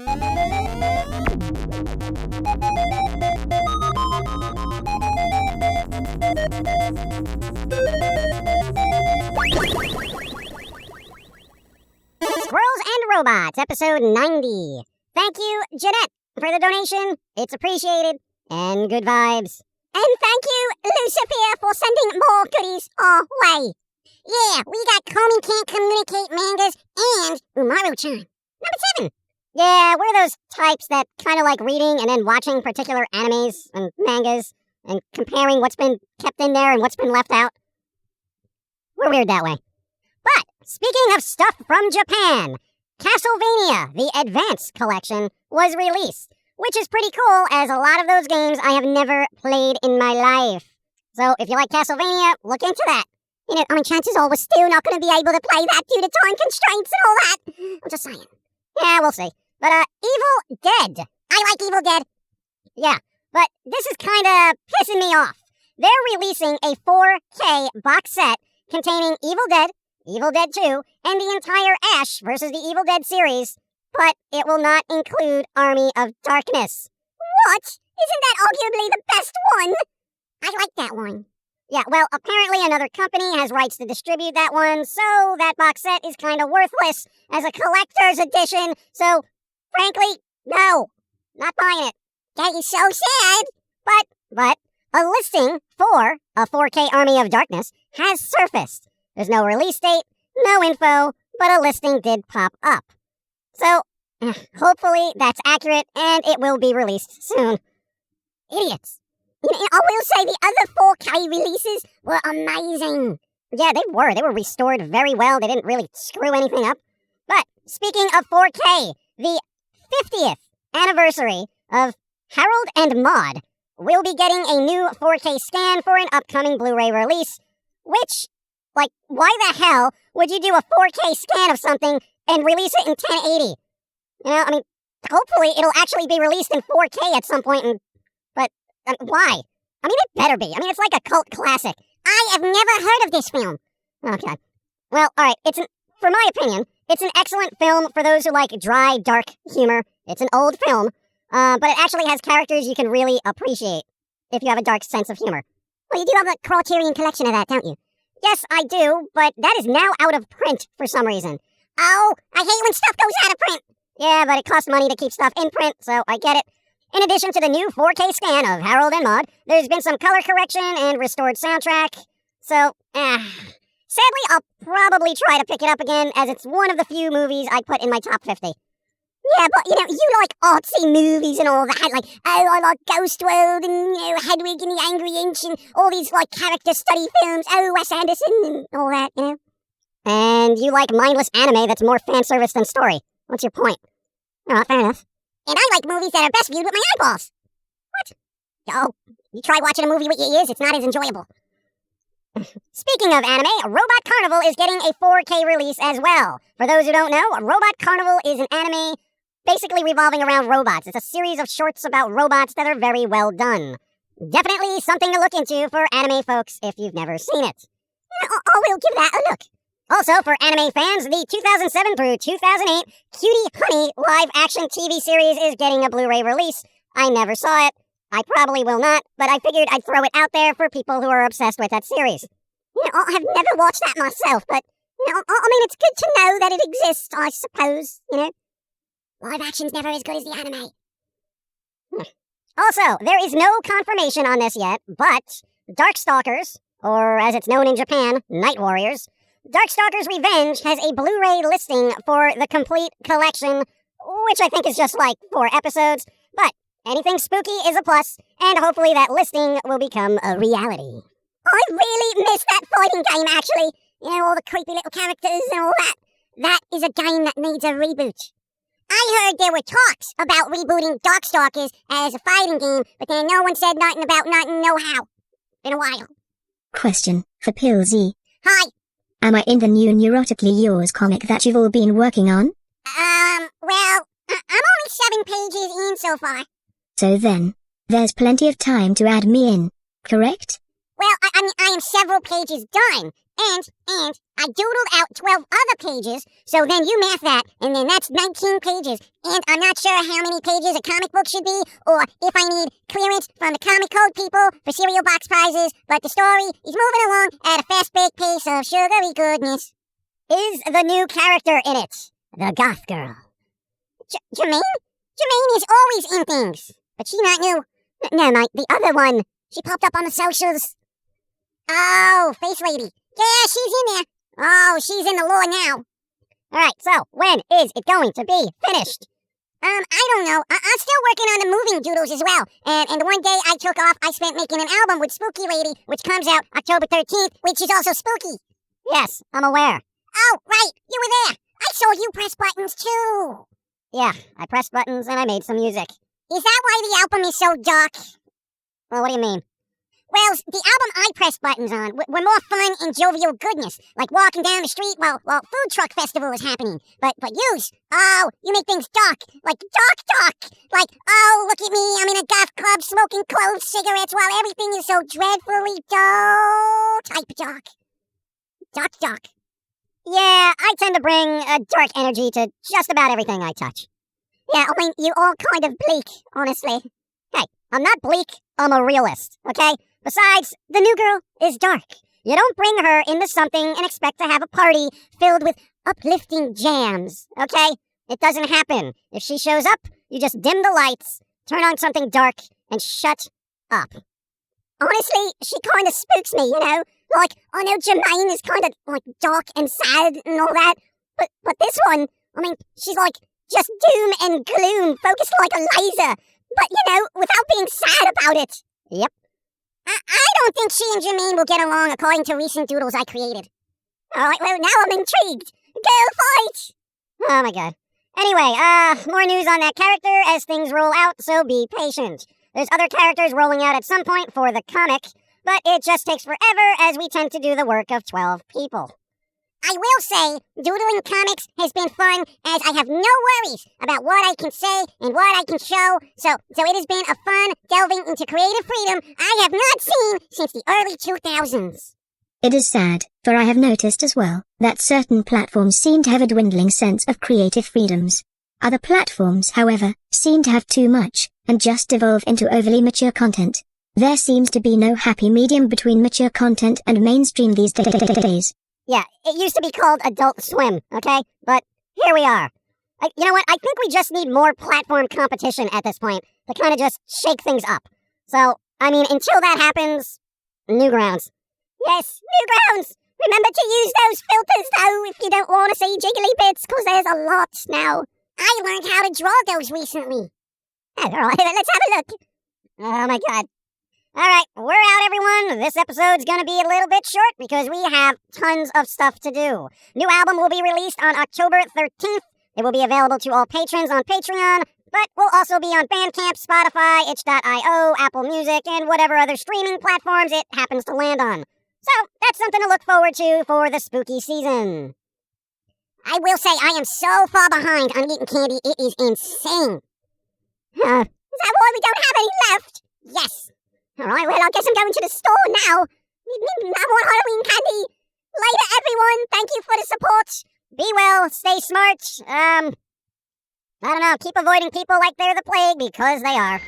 Squirrels and Robots, episode 90. Thank you, Jeanette, for the donation. It's appreciated. And good vibes. And thank you, Lucifer, for sending more goodies our way. Yeah, we got Conan Can't Communicate mangas and Umaru-chan. Number 7. Yeah, we're those types that kind of like reading and then watching particular animes and mangas and comparing what's been kept in there and what's been left out. We're weird that way. But, speaking of stuff from Japan, Castlevania, the Advance Collection, was released, which is pretty cool, as a lot of those games I have never played in my life. So, if you like Castlevania, look into that. You know, I mean, chances are we're still not going to be able to play that due to time constraints and all that. I'm just saying. Yeah, we'll see. But, Evil Dead. I like Evil Dead. Yeah, but this is kind of pissing me off. They're releasing a 4K box set containing Evil Dead, Evil Dead 2, and the entire Ash vs. the Evil Dead series, but it will not include Army of Darkness. What? Isn't that arguably the best one? I like that one. Yeah, well, apparently another company has rights to distribute that one, so that box set is kind of worthless as a collector's edition, so, frankly, no, not buying it. That is so sad. But, a listing for a 4K Army of Darkness has surfaced. There's no release date, no info, but a listing did pop up. So, hopefully that's accurate and it will be released soon. Idiots. You know, I will say the other 4K releases were amazing. Yeah, they were. They were restored very well. They didn't really screw anything up. But, speaking of 4K, the 50th anniversary of Harold and Maude will be getting a new 4K scan for an upcoming Blu-ray release, which, like, why the hell would you do a 4K scan of something and release it in 1080? You know, I mean, hopefully it'll actually be released in 4K at some point, but why? I mean, it better be. I mean, it's like a cult classic. I have never heard of this film. Okay. Well, alright, for my opinion, it's an excellent film for those who like dry, dark humor. It's an old film, but it actually has characters you can really appreciate if you have a dark sense of humor. Well, you do have a Criterion collection of that, don't you? Yes, I do, but that is now out of print for some reason. Oh, I hate when stuff goes out of print. Yeah, but it costs money to keep stuff in print, so I get it. In addition to the new 4K scan of Harold and Maude, there's been some color correction and restored soundtrack. So, sadly, I'll probably try to pick it up again, as it's one of the few movies I put in my top 50. Yeah, but, you know, you like artsy movies and all that, like, oh, I like Ghost World and, you know, Hedwig and the Angry Inch and all these, like, character study films, oh, Wes Anderson and all that, you know? And you like mindless anime that's more fan service than story. What's your point? Alright, fair enough. And I like movies that are best viewed with my eyeballs. What? Oh, you try watching a movie with your ears, it's not as enjoyable. Speaking of anime, Robot Carnival is getting a 4K release as well. For those who don't know, Robot Carnival is an anime basically revolving around robots. It's a series of shorts about robots that are very well done. Definitely something to look into for anime folks if you've never seen it. I will give that a look. Also, for anime fans, the 2007 through 2008 Cutie Honey live-action TV series is getting a Blu-ray release. I never saw it. I probably will not, but I figured I'd throw it out there for people who are obsessed with that series. You know, I have never watched that myself, but, you know, I mean, it's good to know that it exists, I suppose, you know? Live action's never as good as the anime. Also, there is no confirmation on this yet, but Darkstalkers, or as it's known in Japan, Night Warriors, Darkstalkers Revenge has a Blu-ray listing for the complete collection, which I think is just like 4 episodes, but anything spooky is a plus, and hopefully that listing will become a reality. I really miss that fighting game, actually. You know, all the creepy little characters and all that. That is a game that needs a reboot. I heard there were talks about rebooting Darkstalkers as a fighting game, but then no one said nothing about nothing, no how. Been a while. Question for Pilz-E. Hi. Am I in the new Neurotically Yours comic that you've all been working on? Well, I'm only 7 pages in so far. So then, there's plenty of time to add me in, correct? Well, I mean, I am several pages done, And I doodled out 12 other pages, so then you math that, and then that's 19 pages. And I'm not sure how many pages a comic book should be, or if I need clearance from the comic code people for cereal box prizes, but the story is moving along at a fast-paced pace of sugary goodness. Is the new character in it the goth girl? Jermaine? Jermaine is always in things, but she's not new. No, Mike, the other one. She popped up on the socials. Oh, Face Lady. Yeah, she's in there. Oh, she's in the lore now. Alright, so, when is it going to be finished? I don't know. I'm still working on the moving doodles as well. And the one day I took off, I spent making an album with Spooky Lady, which comes out October 13th, which is also spooky. Yes, I'm aware. Oh, right, you were there. I saw you press buttons, too. Yeah, I pressed buttons and I made some music. Is that why the album is so dark? Well, what do you mean? Well, the album I pressed buttons on were more fun and jovial goodness, like walking down the street while Food Truck Festival was happening. But yous, oh, you make things dark, like dark. Like, oh, look at me, I'm in a goth club smoking clove cigarettes while everything is so dreadfully dull type dark. Dark. Yeah, I tend to bring a dark energy to just about everything I touch. Yeah, I mean, you all kind of bleak, honestly. Hey, I'm not bleak, I'm a realist, okay? Besides, the new girl is dark. You don't bring her into something and expect to have a party filled with uplifting jams, okay? It doesn't happen. If she shows up, you just dim the lights, turn on something dark, and shut up. Honestly, she kind of spooks me, you know? Like, I know Jermaine is kind of, like, dark and sad and all that, but this one, I mean, she's like, just doom and gloom, focused like a laser, but, you know, without being sad about it. Yep. I don't think she and Jermaine will get along according to recent doodles I created. Alright, well, now I'm intrigued. Girl fight! Oh my god. Anyway, more news on that character as things roll out, so be patient. There's other characters rolling out at some point for the comic, but it just takes forever as we tend to do the work of 12 people. I will say, doodling comics has been fun, as I have no worries about what I can say and what I can show, so it has been a fun delving into creative freedom I have not seen since the early 2000s. It is sad, for I have noticed as well, that certain platforms seem to have a dwindling sense of creative freedoms. Other platforms, however, seem to have too much, and just devolve into overly mature content. There seems to be no happy medium between mature content and mainstream these days. Yeah, it used to be called Adult Swim, okay? But here we are. You know what? I think we just need more platform competition at this point to kind of just shake things up. So, I mean, until that happens, Newgrounds. Yes, Newgrounds! Remember to use those filters, though, if you don't want to see jiggly bits, because there's a lot now. I learned how to draw those recently. All right, let's have a look. Oh, my God. All right, we're out, everyone. This episode's going to be a little bit short because we have tons of stuff to do. New album will be released on October 13th. It will be available to all patrons on Patreon, but will also be on Bandcamp, Spotify, itch.io, Apple Music, and whatever other streaming platforms it happens to land on. So, that's something to look forward to for the spooky season. I will say I am so far behind on eating candy, it is insane. Is that why we don't have any left? Yes. All right, well, I guess I'm going to the store now. I want Halloween candy. Later, everyone. Thank you for the support. Be well. Stay smart. I don't know. Keep avoiding people like they're the plague because they are.